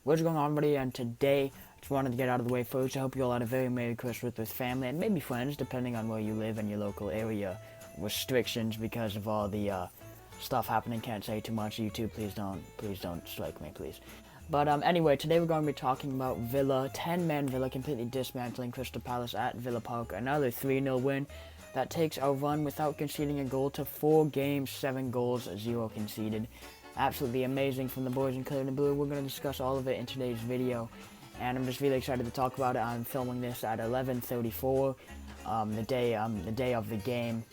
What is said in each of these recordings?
What's going on, everybody? And today, just wanted to get out of the way first. I hope you all had a very Merry Christmas with family and maybe friends, depending on where you live and your local area restrictions because of all the stuff happening. Can't say too much. YouTube, please don't strike me, please. But anyway, today we're going to be talking about Villa, 10-man Villa completely dismantling Crystal Palace at Villa Park. Another 3-0 win that takes our run without conceding a goal to 4 games, 7 goals, 0 conceded. Absolutely amazing from the boys in Clear and Blue. We're going to discuss all of it in today's video, and I'm just really excited to talk about it. I'm filming this at 11:34, the day of the game.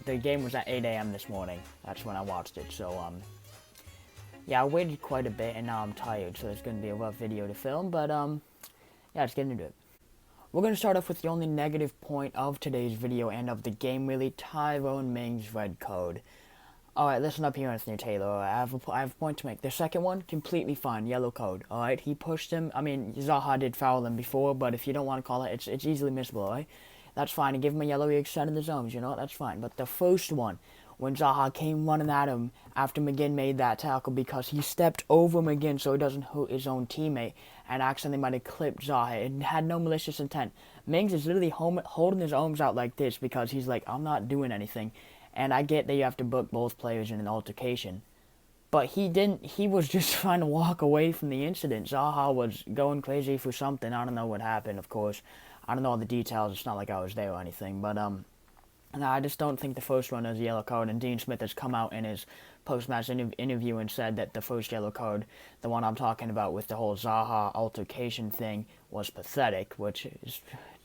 The game was at 8 a.m. this morning. That's when I watched it. So yeah, I waited quite a bit, and now I'm tired, so it's going to be a rough video to film. But yeah, let's get into it. We're going to start off with the only negative point of today's video and of the game, really, Tyrone Mings' red card. Alright, listen up here, Anthony Taylor. I have a point to make. The second one, completely fine. Yellow card. Alright, he pushed him. I mean, Zaha did foul him before, but if you don't want to call it, it's easily missable, alright? That's fine. And give him a yellow, he extended the zones, you know? That's fine. But the first one, when Zaha came running at him after McGinn made that tackle because he stepped over McGinn so he doesn't hurt his own teammate and accidentally might have clipped Zaha. It had no malicious intent. Mings is literally holding his arms out like this because he's like, I'm not doing anything. And I get that you have to book both players in an altercation. But he didn't. He was just trying to walk away from the incident. Zaha was going crazy for something. I don't know what happened, of course. I don't know all the details. It's not like I was there or anything. But, no, I just don't think the first one is a yellow card. And Dean Smith has come out in his post-match interview and said that the first yellow card, the one I'm talking about with the whole Zaha altercation thing, was pathetic, which is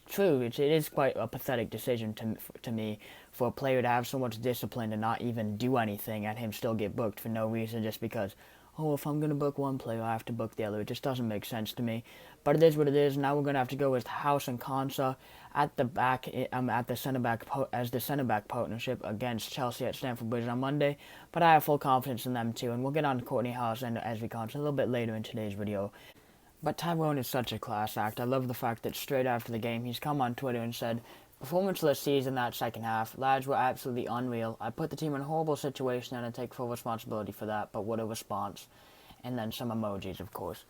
true. It is quite a pathetic decision to me for a player to have so much discipline to not even do anything and him still get booked for no reason just because, oh, if I'm going to book one player, I have to book the other. It just doesn't make sense to me. But it is what it is. Now we're going to have to go with Hause and Konsa at the back, at the center back as the center back partnership against Chelsea at Stamford Bridge on Monday. But I have full confidence in them too, and we'll get on to Courtney Hause and Ezri Konsa a little bit later in today's video. But Tyrone is such a class act. I love the fact that straight after the game, he's come on Twitter and said, "Performanceless season that second half. Lads were absolutely unreal. I put the team in a horrible situation and I take full responsibility for that, but what a response." And then some emojis, of course.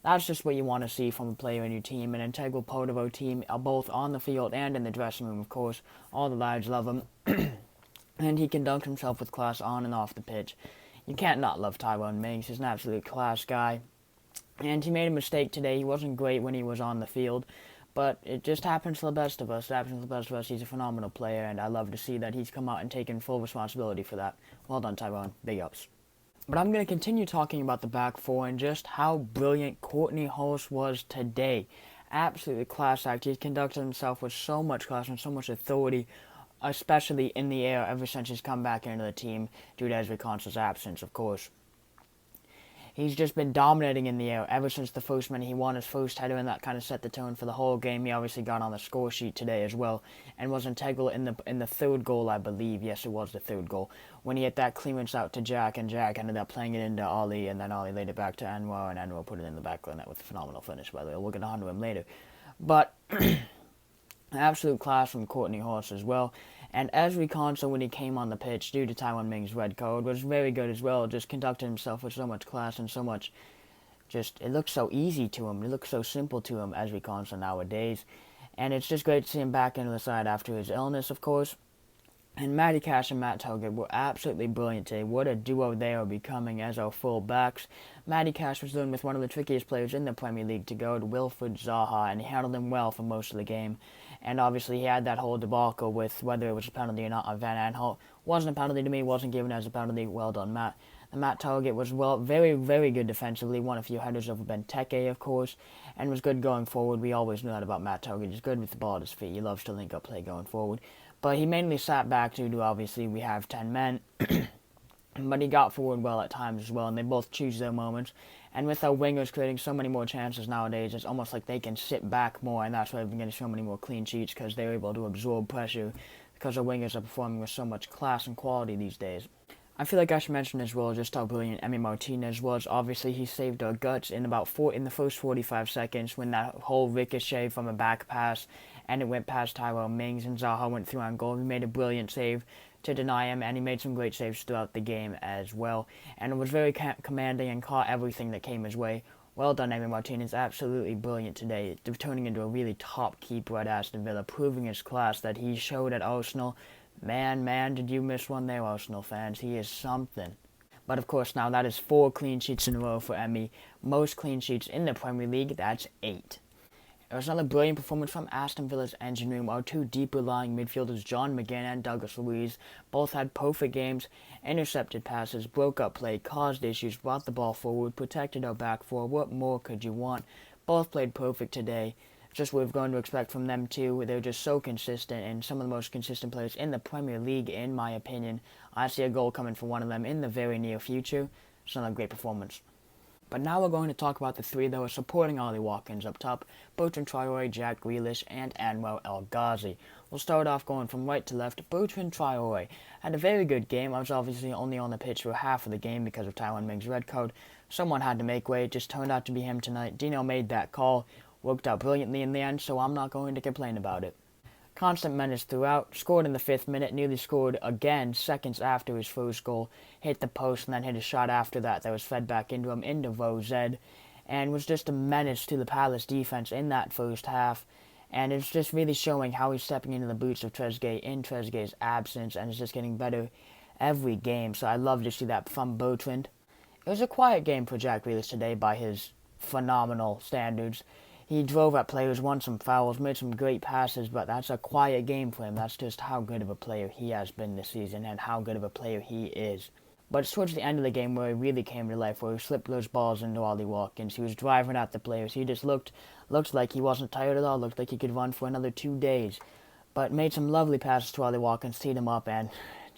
That's just what you want to see from a player in your team, an integral part of our team, both on the field and in the dressing room, of course. All the lads love him. And he conducts himself with class on and off the pitch. You can't not love Tyrone Mings. He's an absolute class guy. And he made a mistake today. He wasn't great when he was on the field. But it just happens to the best of us. It happens to the best of us. He's a phenomenal player, and I love to see that he's come out and taken full responsibility for that. Well done, Tyrone. Big ups. But I'm going to continue talking about the back four and just how brilliant Courtney Hause was today. Absolutely class act. He's conducted himself with so much class and so much authority, especially in the air ever since he's come back into the team due to Ezri Konsa's absence, of course. He's just been dominating in the air ever since the first minute he won his first header, and that kind of set the tone for the whole game. He obviously got on the score sheet today as well, and was integral in the third goal, I believe. Yes, it was the third goal, when he hit that clearance out to Jack, and Jack ended up playing it into Ollie, and then Ollie laid it back to Anwar, and Anwar put it in the back of the net with a phenomenal finish, by the way. We'll get on to him later. But absolute class from Courtney Hause as well. And Ezri Konsa, when he came on the pitch, due to Tyrone Mings' red card, was very good as well. Just conducted himself with so much class and so much, it looks so easy to him. It looks so simple to him, Ezri Konsa, nowadays. And it's just great to see him back into the side after his illness, of course. And Matty Cash and Matt Toggett were absolutely brilliant today. What a duo they are becoming as our full backs. Matty Cash was dealing with one of the trickiest players in the Premier League to go, Wilfried Zaha, and he handled him well for most of the game. And obviously he had that whole debacle with whether it was a penalty or not on Van Aanholt. Wasn't a penalty to me, wasn't given as a penalty. Well done, Matt. And Matt Toggett was very, very good defensively. Won a few headers over Benteke, of course, and was good going forward. We always knew that about Matt Toggett. He's good with the ball at his feet. He loves to link up play going forward. But he mainly sat back due to, obviously, we have 10 men. But he got forward well at times as well, and they both choose their moments. And with our wingers creating so many more chances nowadays, it's almost like they can sit back more, and that's why we've been getting so many more clean sheets, because they're able to absorb pressure, because our wingers are performing with so much class and quality these days. I feel like I should mention as well just how brilliant Emi Martinez was. Obviously, he saved our guts in in the first 45 seconds when that whole ricochet from a back pass, and it went past Tyrone Mings, and Zaha went through on goal. He made a brilliant save to deny him, and he made some great saves throughout the game as well. And it was very commanding and caught everything that came his way. Well done, Emi Martinez. Absolutely brilliant today, turning into a really top keeper at Aston Villa, proving his class that he showed at Arsenal. Man, did you miss one there, Arsenal fans? He is something. But of course, now that is 4 clean sheets in a row for Emi. Most clean sheets in the Premier League, that's 8. It was another brilliant performance from Aston Villa's engine room. Our 2 deeper-lying midfielders, John McGinn and Douglas Luiz, both had perfect games, intercepted passes, broke up play, caused issues, brought the ball forward, protected our back four. What more could you want? Both played perfect today. Just what we've grown to expect from them too. They're just so consistent, and some of the most consistent players in the Premier League, in my opinion. I see a goal coming for one of them in the very near future. It's another great performance. But now we're going to talk about the 3 that were supporting Ollie Watkins up top: Bertrand Traore, Jack Grealish, and Traore and El Ghazi. We'll start off going from right to left. Bertrand Traore had a very good game. I was obviously only on the pitch for half of the game because of Tyrone Mings' red card. Someone had to make way. It just turned out to be him tonight. Dino made that call. Worked out brilliantly in the end, so I'm not going to complain about it. Constant menace throughout. Scored in the 5th minute. Nearly scored again seconds after his first goal. Hit the post and then hit a shot after that was fed back into him into Hause. And was just a menace to the Palace defense in that first half. And it's just really showing how he's stepping into the boots of Trezeguet in Trezeguet's absence, and is just getting better every game. So I love to see that from Bertrand. It was a quiet game for Jack Grealish today by his phenomenal standards. He drove at players, won some fouls, made some great passes, but that's a quiet game for him. That's just how good of a player he has been this season and how good of a player he is. But it's towards the end of the game where he really came to life, where he slipped those balls into Ollie Watkins. He was driving at the players. He just looked like he wasn't tired at all, looked like he could run for another 2 days. But made some lovely passes to Ollie Watkins, teed him up, and,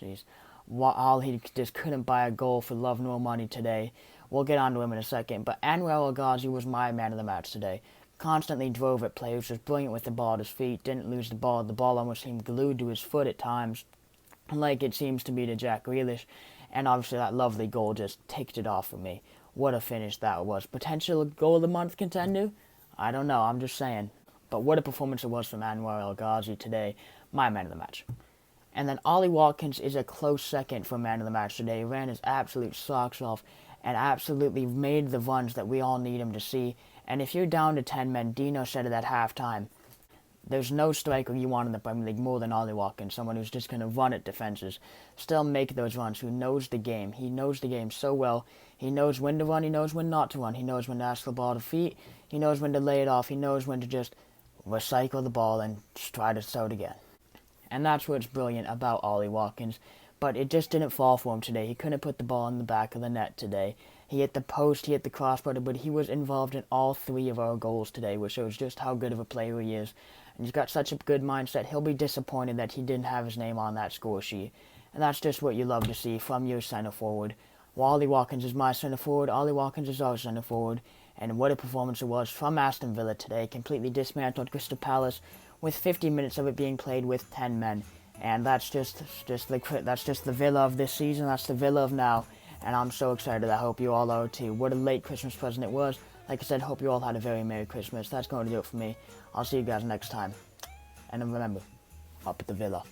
jeez, he just couldn't buy a goal for love nor money today. We'll get on to him in a second, but Traore and El Ghazi was my man of the match today. Constantly drove at players, was brilliant with the ball at his feet, didn't lose the ball. The ball almost seemed glued to his foot at times, like it seems to be to Jack Grealish. And obviously that lovely goal just ticked it off for me. What a finish that was. Potential goal of the month contender? I don't know, I'm just saying. But what a performance it was from Traore and El Ghazi today. My man of the match. And then Ollie Watkins is a close second for man of the match today. He ran his absolute socks off and absolutely made the runs that we all need him to see. And if you're down to 10 men, Dino said it at halftime, there's no striker you want in the Premier League more than Ollie Watkins, someone who's just going to run at defenses, still make those runs, who knows the game. He knows the game so well. He knows when to run, he knows when not to run. He knows when to ask the ball to feet, he knows when to lay it off, he knows when to just recycle the ball and try to throw it again. And that's what's brilliant about Ollie Watkins. But it just didn't fall for him today. He couldn't put the ball in the back of the net today. He hit the post, he hit the crossbar, but he was involved in all 3 of our goals today, which shows just how good of a player he is. And he's got such a good mindset, he'll be disappointed that he didn't have his name on that score sheet. And that's just what you love to see from your center forward. While Ollie Watkins is my center forward, Ollie Watkins is our center forward. And what a performance it was from Aston Villa today. Completely dismantled Crystal Palace with 50 minutes of it being played with 10 men. And that's just the Villa of this season. That's the Villa of now. And I'm so excited. I hope you all are too. What a late Christmas present it was. Like I said, hope you all had a very Merry Christmas. That's going to do it for me. I'll see you guys next time. And remember, up at the Villa.